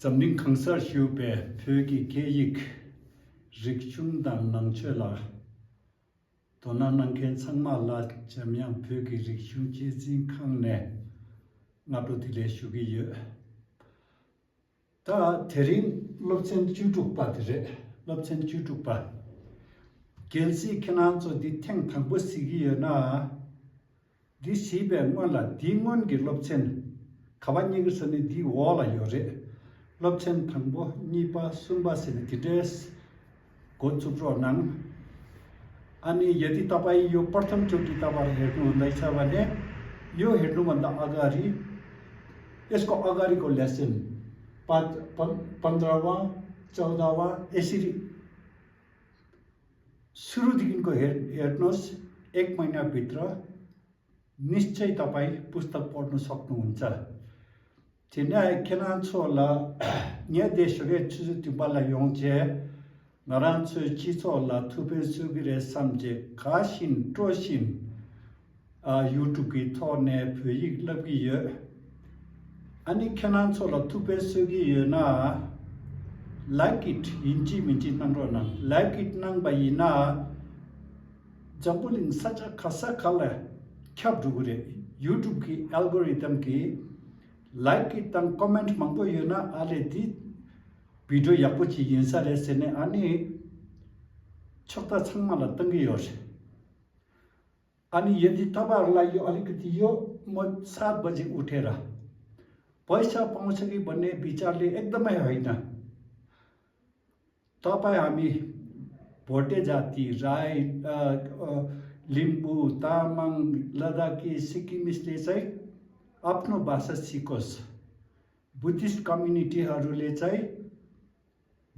Zamling Kangsar Shupe, Pyogi Keyik, Rikchung Dan Nangchela, Donan Ken Sangmala, Jamian Pyogi Rikchung Jizin Kangne, Nabutile Shugi. Ta Terin Lobsen Chutukpa, Lobsen Chutukpa. Gelsi Kenanzo di Tang Tangbusi na di Sibe Mala, Dimon Gilopsen, Kavanigsoni di Walla Yore. Lobchen Tangbo, Nipa, Sumba Senatides, Gotsupro Nang, Ani Yeti Tapai, you Pertham Chuti Tabar Hernu, Naisavane, you Hernu and the Agari, Esco Agarico lesson, Pandrava, Chaudawa, Esiri Surudinko Hernos, Ek Maina Pitra, Nischai Tapai, Pustak Porno Soknunza. Tina Kenan Sola, near the Sugar to Bala Yongje, Naransu Chisola, Tupe Sugire Samje, Kashin, Troshin, Yutuki Tone, Puyik Labi, Ani Kenan Sola, Tupe Sugi, na like it in Jimmy Nandrona, like it nang by Ina, Jambulin such a Kasa color, Kabdugure, Yutuki algorithm key. Like it and comment mangpo yuna already video yapuchi yinsa resene ani chokta changmala tangi yos ani yedi tabar la yo alikati yo mo 7 baje उठेरा पैसा पाउँछ कि भन्ने विचारले एकदमै होइन तपाई हामी भोटे जाति राई लिम्बू तामाङ लद्दाखी सिक्किमिसले चाहिँ आफ्नो भाषा सिकोस् बुद्धिस्ट कम्युनिटीहरुले चाहिँ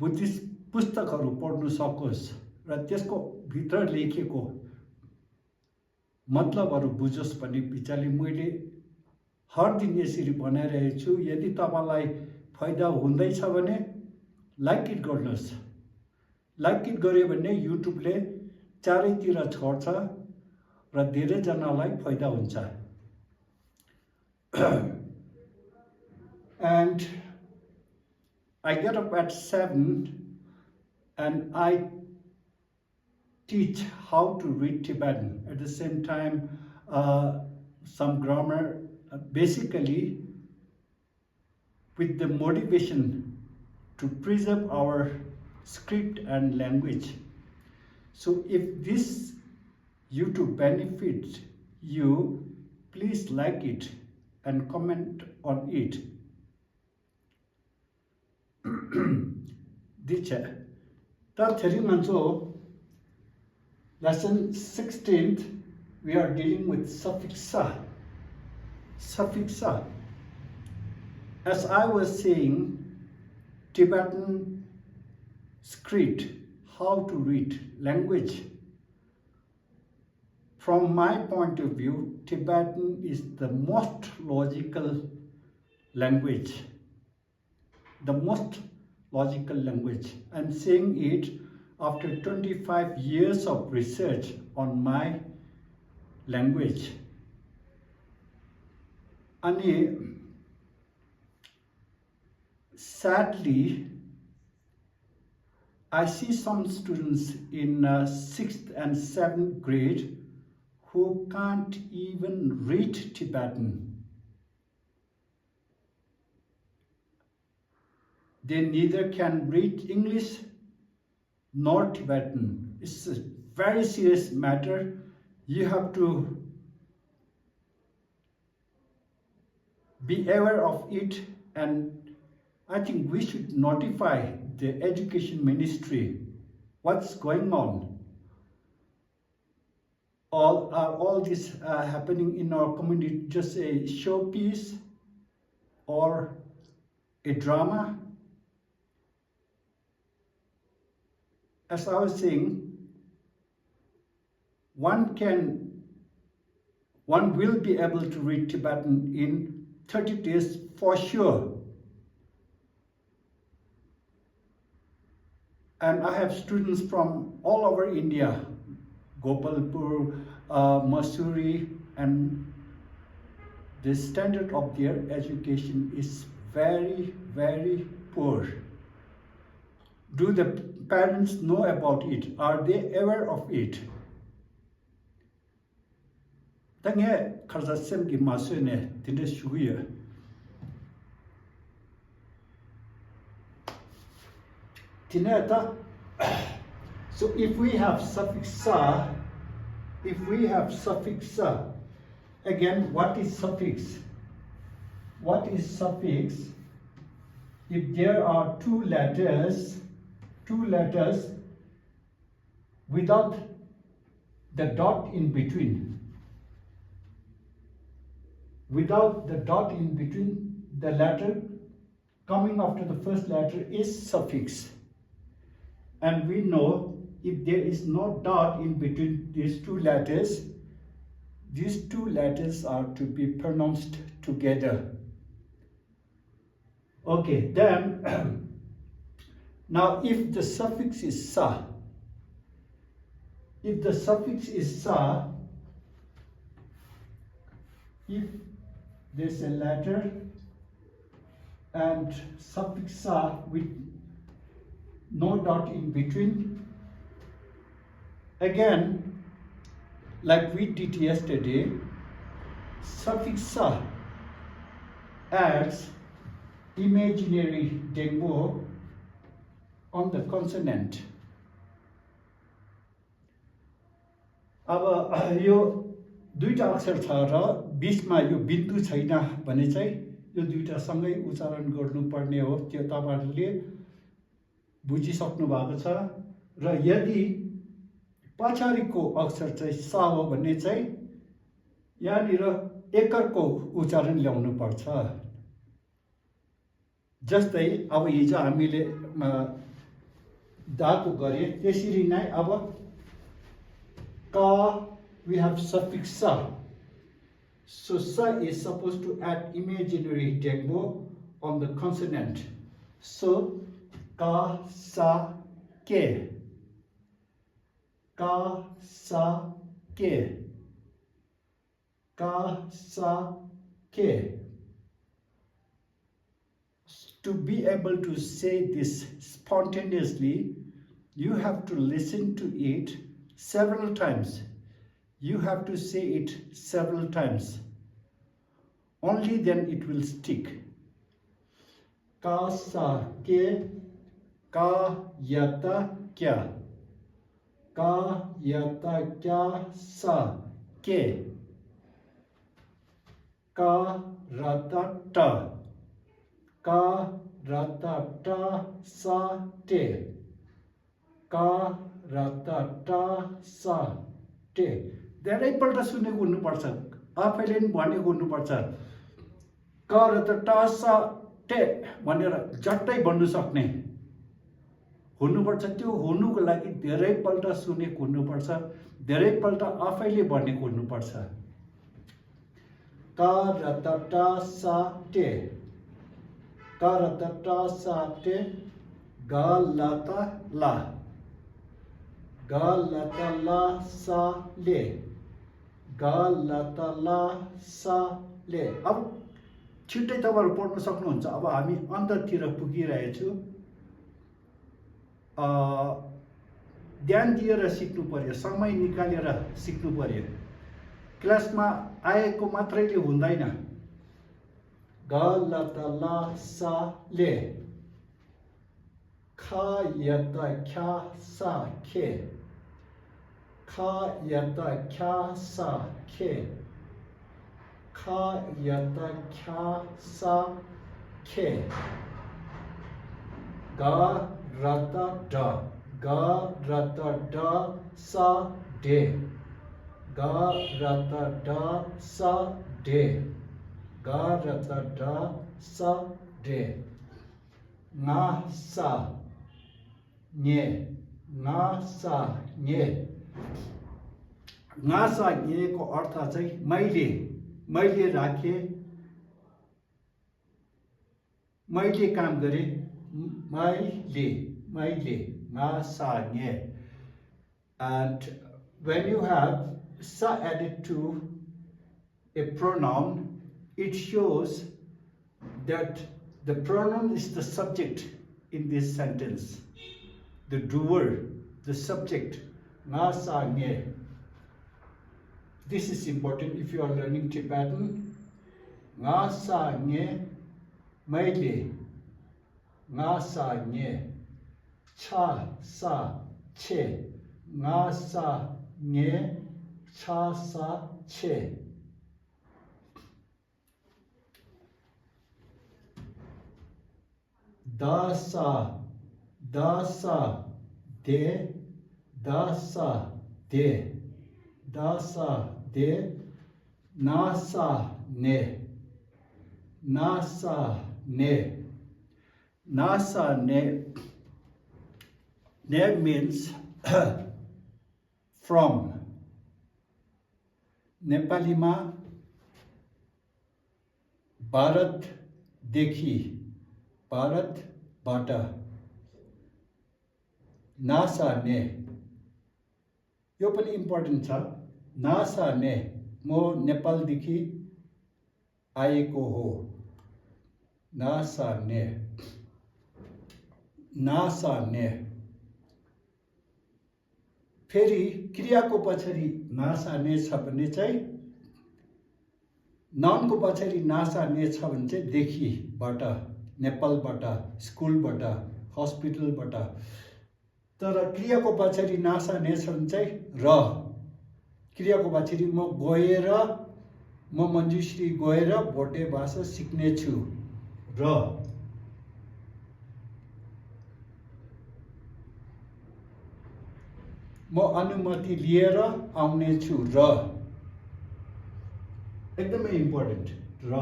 बुद्धिस्ट पुस्तकहरु पढ्न सकोस् र त्यसको भित्र लेखेको मतलबहरु बुझोस् भन्ने विचारले मैले हर दिन यसरी भनिरहेको छु यदि तपाईलाई फाइदा हुँदैछ भने लाइक इट गर्नुस् लाइक इट गर्यो भने युट्युबले चारैतिर छर्छ र धेरै जनालाई फाइदा हुन्छ and I get up at 7 and I teach how to read Tibetan. At the same time, some grammar, basically with the motivation to preserve our script and language. So if this YouTube benefits you, please like it and comment on it. Dicha. That lesson 16th, we are dealing with suffix sa. Suffix sa. As I was saying, Tibetan script, how to read, language. From my point of view, Tibetan is the most logical language. The most logical language. I'm saying it after 25 years of research on my language. And sadly, I see some students in 6th and 7th grade who can't even read Tibetan. They neither can read English nor Tibetan. It's a very serious matter. You have to be aware of it, and I think we should notify the education ministry what's going on. All this happening in our community just a showpiece or a drama? As I was saying, one will be able to read Tibetan in 30 days for sure. And I have students from all over India, Gopalpur, Mussoorie, and the standard of their education is very, very poor? Do the parents know about it? Are they aware of it? Tange karza sem gi masu ne tinde shuguya. Tineta. So if we have suffix sa, again, what is suffix? What is suffix? If there are two letters without the dot in between, the letter coming after the first letter is suffix. And we know if there is no dot in between these two letters are to be pronounced together. Okay, then now if the suffix is sa, if there's a letter and suffix sa with no dot in between, again, like we did yesterday, suffix sa adds imaginary dengbo on the consonant. अब यो दुईटा अक्षर छ र बीचमा यो बिन्दु छैन भने चाहिँ यो दुईटा सँगै उच्चारण गर्नुपर्ने हो। त्यो तपाईहरुले बुझिसक्नु भएको छ। र यदि पछाडिको अक्षर चाहिँ सा हो भने चाहिँ यहाँनिर एकरको उच्चारण ल्याउनु पर्छ। जस्तै अब हिजो हामीले दाको गरे त्यसरी नै अब ka, we have suffix sa. So sa is supposed to add imaginary dengbo on the consonant. So ka, sa, ke. Ka, sa, ke. Ka, sa, ke. To be able to say this spontaneously, you have to listen to it several times. You have to say it several times. Only then it will stick. Ka, sa, ke. Ka, yata, kya. Ka, yata, kya, sa, ke. Ka, rata, ta. Ka, rata, ta, sa, te. Ka, rata, ta, sa, te. धेरैपल्ट सुनेको हुनुपर्छ, आफैले पनि भनेको हुनुपर्छ। क रता टा सा टे भनेर झट्टै भन्नु सक्ने हुनुपर्छ। त्यो हुनुको लागि धेरैपल्ट सुनेको हुनुपर्छ, धेरैपल्ट आफैले भनेको हुनुपर्छ। क रता टा सा टे। क रता टा सा टे। ग लता ला। ग लता ला सा ले। ग लता ला सा ले। अब छिट्टै तपाईहरु पढ्न सक्नुहुन्छ। अब हामी अन्ततिर पुगिरहेछु। ध्यान दिएर सिक्नु पर्यो, समय निकालेर सिक्नु पर्यो। क्लासमा आएको मात्रैले हुँदैन। ग लता ला सा ले। ख यता ख्या सा खे। ख यता ख्या सा खे। ख यता ख्या सा खे। ग रता ड। ग रता ड सा डे। ग रता ड सा डे। ग रता ड सा day. nga sa nye। nga sa nye। nga sa nye को अर्थ चाहिँ मैले राखे, मैले काम गरे, मैले nga sa nye। And when you have sa added to a pronoun, it shows that The pronoun is the subject in this sentence. The doer, the subject. Nga sa nge. This is important if you are learning Tibetan. Nga sa nge, maile. Nga sa nge, cha sa che. Nga sa nge, cha sa che. Da sa de, da sa de, da sa de, na sa ne, na sa ne, na sa ne. Ne means from. नेपालीमा भारतदेखि, भारतबाट. NASA ने, यो पनि important छ. NASA ने, म नेपालदेखि आएको हो. नासा ने, नासा ने. फेरि क्रियाको पछाडि नासा ने छ भने चाहिँ, नाउनको पछाडि नासा ने छ भने चाहिँ देखिबाट, नेपालबाट, स्कुलबाट, हस्पिटलबाट. तर क्रियाको पछाडि नासा ने छ भने चाहिँ र. क्रियाको पछाडि म गएर, म मञ्जुश्री गएर भोटे भाषा सिक्नेछु. र. म अनुमति लिएर आउनेछु. र. एकदमै इम्पोर्टेन्ट. र.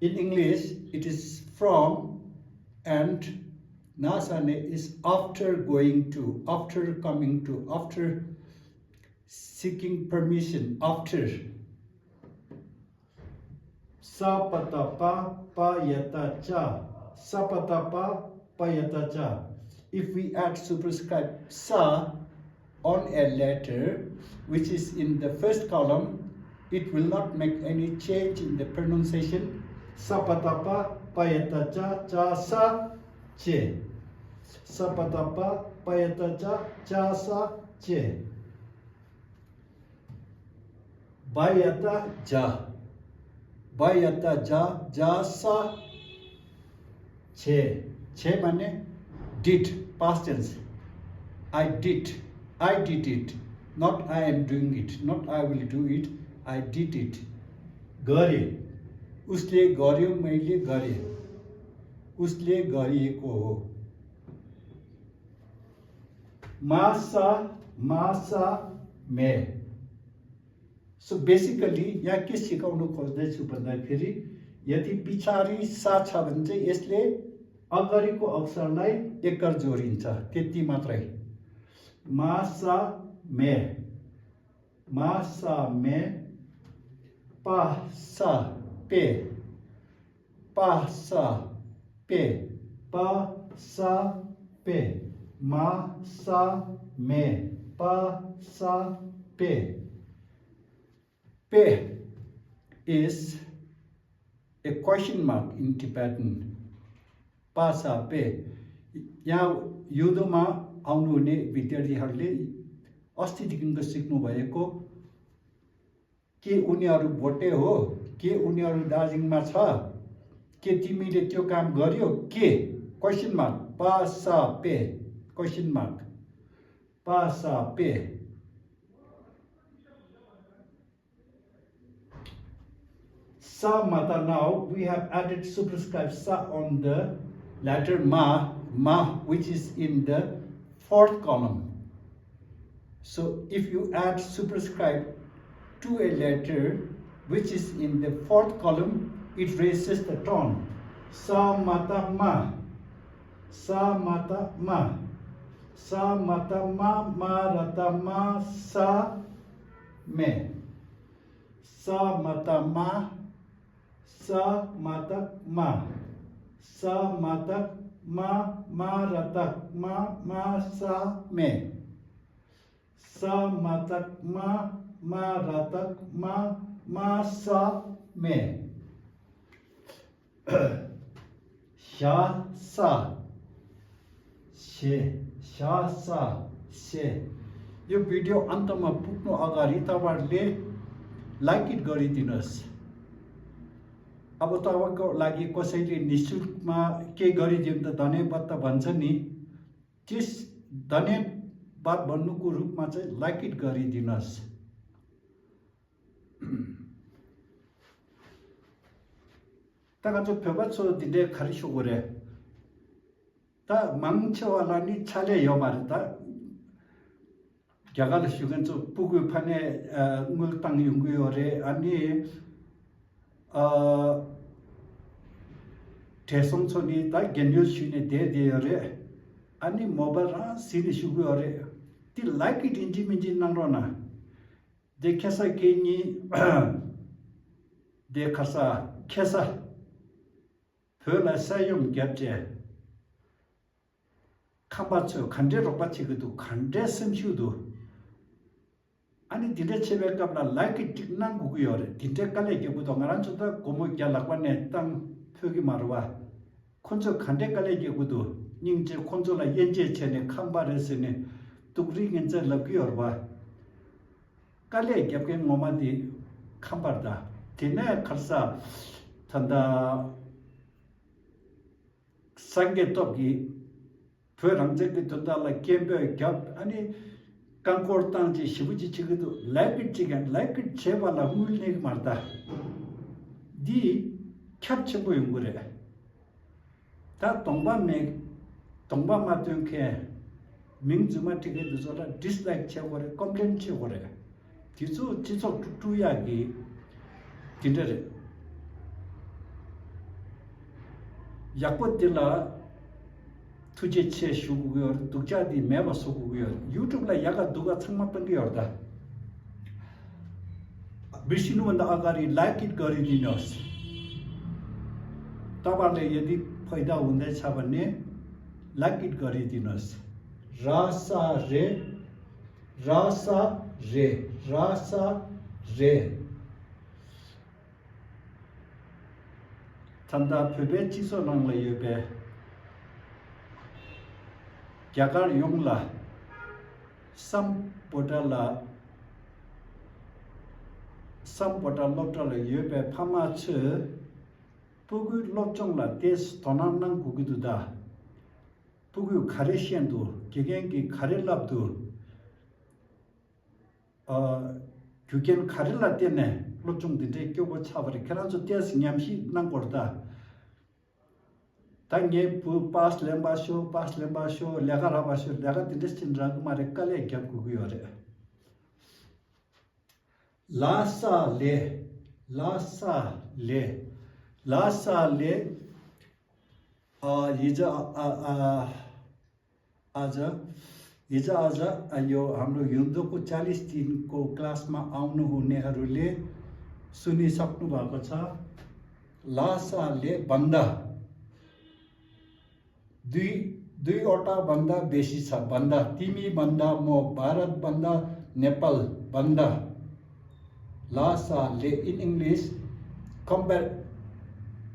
In English, it is from, and nasane is after going to, after coming to, after seeking permission, after. Sapatapa payata cha, sapatapa payata cha. If we add superscript sa on a letter which is in the first column, it will not make any change in the pronunciation. Sapatapa payata cha, cha sa che. Sapatapa payata cha, cha sa che. Bayata ja, bayata ja, ja sa che. Che mane did, past tense. I did it. Not I am doing it, not I will do it, I did it. Gare, उसले गर्यो, मैले गरे. उसले गरिएको हो. मासा, मासा मे. So basically यहाँ के सिकाउनु खोज्दैछु भन्दाखेरि, यदि पछाडि सा छ भने चाहिँ यसले अगाडिको अक्षरलाई एकर जोडिन्छ, त्यति मात्रै. मासा मे, मासा मे. पासा पे, पासा पे, पासा पे. मासा मे, पासा pay. Pe is a question mark in Tibetan. Pasa pe. यहाँ युद्धमा आउनुहुने विद्यार्थीहरूले अस्तिदेखिको सिक्नु भएको, के उनीहरू भोटे हो, के उनीहरू दार्जिलिङमा छ, के तिमीले त्यो काम गर्यो, के क्वेशन मार्क. पासा पे, क्वेशन मार्क. पासा pay. Sa mata. Now we have added superscript sa on the letter ma, which is in the fourth column. So if you add superscript to a letter which is in the fourth column, it raises the tone. Sa mata ma, sa mata ma, sa mata ma, ma rata ma, sa me. Sa mata ma, sa mata ma, sa mata ma, ma rata ma, ma sa me. Sa mata ma, ma rata ma, ma sa me. 샤, 사, 세, 샤, 사, से यो video अन्तमा पुग्नु अगाडि तपाईहरुले like it गरिदिनुस्। अब तपाईको लागि कसैले निशुल्कमा के गरिदियो त धन्यवाद त भन्छ नि, त्यस धन्यवाद भन्नुको रूपमा चाहिँ लाइक इट गरिदिनुस्। ताकाचो फेबाचो दिले खरिसो गरे ता मांगछवाला नि छाले यो मारता ग्यागाल सुगन्चो पुगु फाने मुलताङ युंगु योरे अनि ठेसों छोनी ता गेन्यो सुने दे योरे अनि मोबाइल रा सिनि सुगु योरे ती लाइक इट इंजि मिंजि नंगरोना देखेसा केनी देखसा खेसा फेला सायम ग्याप्जे खाबाचो खन्डे रोबाची गदु खन्डे समछुदु अनि दिले छेबे कापला लाइक इट नांगु गुयोरे दिते काले के बुतो ngarancho da komo kya lakwane tang phyogi marwa khonjo khande kale ke gudu ningje khonjo la yenje chene khambare sene tukri ngenje labgiyorwa kale ke ke ngomadi khambarda tine kharsa thanda sange togi phörangje ke tondala kembe gyap ani kankur tangji shibuji chigidu like it chebala mulne marda di capture bo yungure ta tongba matyon ke mingzuma tige duzora dislike chegore complaint chegore tizu tutuyagi tindere yakotila 투제 체 슈구요 독자디 매바 소구요 유튜브라 야가 누가 창마던 게 열다 बिर्सिनुभन्दा अगाडि like it गरिदिनुहोस्। तपाईहरुले यदि फाइदा हुँदैछ भने like it गरिदिनुहोस्। रासा रे थन्दा फेबे चिसो नंगले योबे ग्यागार योंगला सम पोटा लोटल योबे फामा छ पुगु लोचंगला देश तनानन गुगुदुदा पुगु खारेसियनदु गेगेंगी खारेलाबदु 규겐 카릴라 때문에 로중들이 교보 차버리 그래서 대스 냠시 난거다 당에 부 파슬렘바쇼 레가라바쇼 레가 디스틴드라고 말에 깔에 겹구고요래 라사레 हिजो आज यो हाम्रो हिउँदोको 40 दिनको क्लासमा आउनु हुनेहरूले सुनिसक्नु भएको छ। लासाले भन्दा दुईवटा भन्दा बेसी छ भन्दा तिमी भन्दा म भारत भन्दा नेपाल भन्दा लासाले in English compare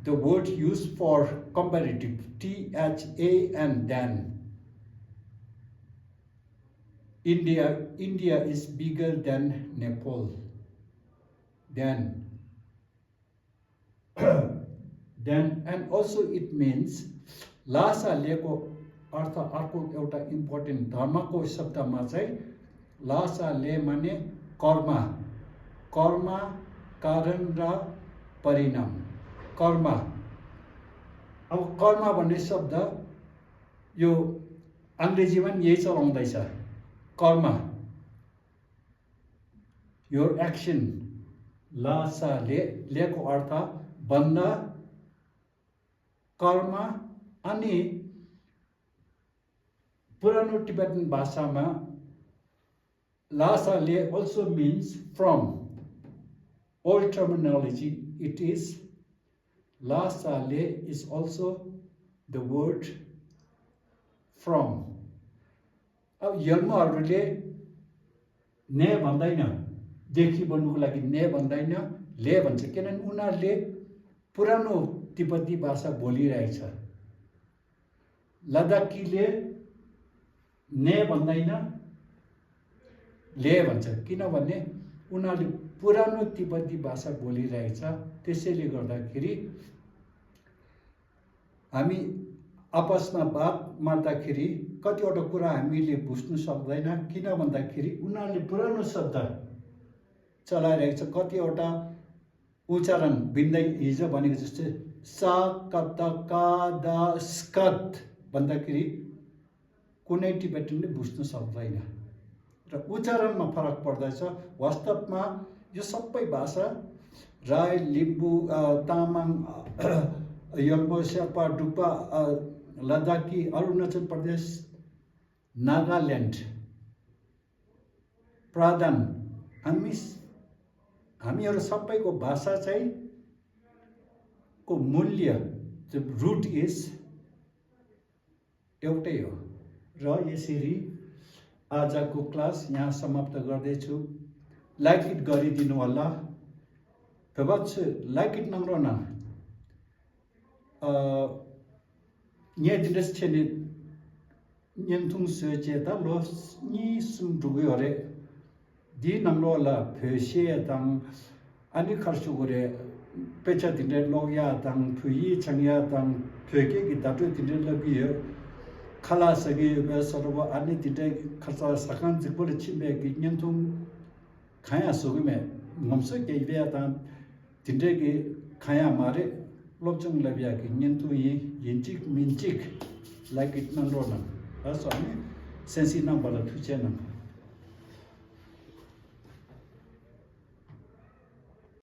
the word used for comparative THAN than India is bigger than Nepal. Then and also it means lasa leko artha arko euta important dharma ko shabda ma chai lasa le mane karma karan ra parinam karma अब कर्म भन्ने शब्द यो अंग्रेजीमा यही चलाउँदैछ कर्म your action Lasa लेको अर्थ भन्दा कर्म अनि पुरानो टिबेटन भाषामा लासा ले also means from old terminology it is Lasa ले is also the word from अब यर्महरूले ने भन्दैन देखि बन्नुको लागि ने भन्दैन ले भन्छ किनभने उनीहरूले पुरानो तिब्बती भाषा बोलिरहेछ। लद्दाखीले ने भन्दैन, ले भन्छ, किनभने उनीहरूले पुरानो तिब्बती भाषा बोलिरहेछ। त्यसैले गर्दाखेरि हामी आपसमा बात मार्दाखेरि कतिवटा कुरा हामीले बुझ्नु सक्दैन, किन भन्दाखेरि उनीहरूले पुरानो शब्द चलाइरहेको छ। कतिवटा उच्चारण भिन्दै, हिजो भनेको जस्तै सा कत का द स्कत भन्दाखेरि कुनै टिबेटनले बुझ्नु सक्दैन र उच्चारणमा फरक पर्दछ। वास्तवमा यो सबै भाषा राई, लिम्बू, तामाङ, यल्मो, शेर्पा, डुक्पा, लद्दाखी, अरुणाचल प्रदेश, नागाल्यान्ड, प्रादन, हामीहरू सबैको भाषा चाहिँ को मूल्य रुट इज एउटै हो। र यसरी आजको क्लास यहाँ समाप्त गर्दैछु। लाइक इट गरिदिनु होला। लाइक इट नङ्ग्रोना Nyedres chene nyentung secheta los ni sum dugore di nanglo la pheshe tang ani kharsugore pecha dinde logya tang phui changya tang phege gi datu dinde la bi khala sagi be sorwa ani dinde kharsa sakan jibol chimbe gi nyentung khaya sugime ngomse ge be tang dinde gi khaya mare lobjong labia ki nyentu yi yinchik minchik like it nang rona aso ani sensi nang bala thuche nang